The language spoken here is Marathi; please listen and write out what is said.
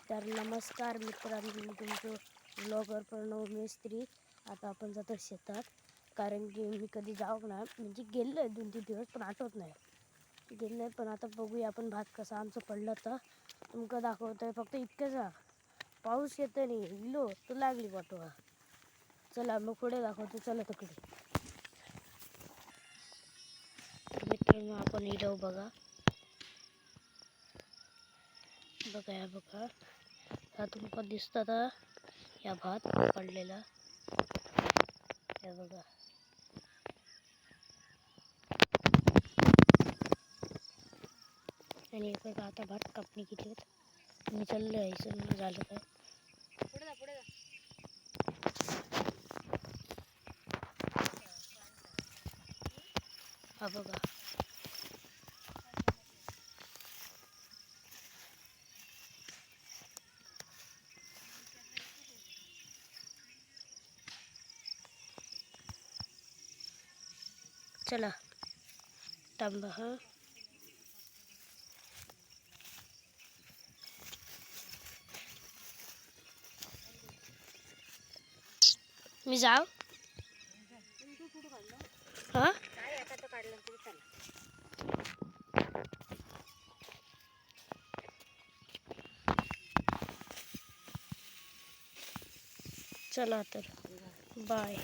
तर नमस्कार मित्रांनो, मी तुमचं ब्लॉगर प्रणव मेस्त्री. आता आपण जातो शेतात, कारण की मी कधी जाऊ ना म्हणजे गेलो आहे 2-3 दिवस, पण आठवत नाही गेलो आहे. पण आता बघूया आपण भात कसा आमचं पडलं तर तुमका दाखवतो आहे. फक्त इतकंच पाऊस येतो नाही इलो तर लागली पाठवा. चला मग पुढे दाखवतो, चला तिकडे. मित्रांनो आपण इलो बघा या बघा, हा तुमका दिसता का या भात पडलेला हे बघा. आणि बघा आता भात कापणी केली मी चाललं यायचं झालं काय पुढे जा. हा बघा चला थांबा हा. मी जाऊ हा चला तर बाय.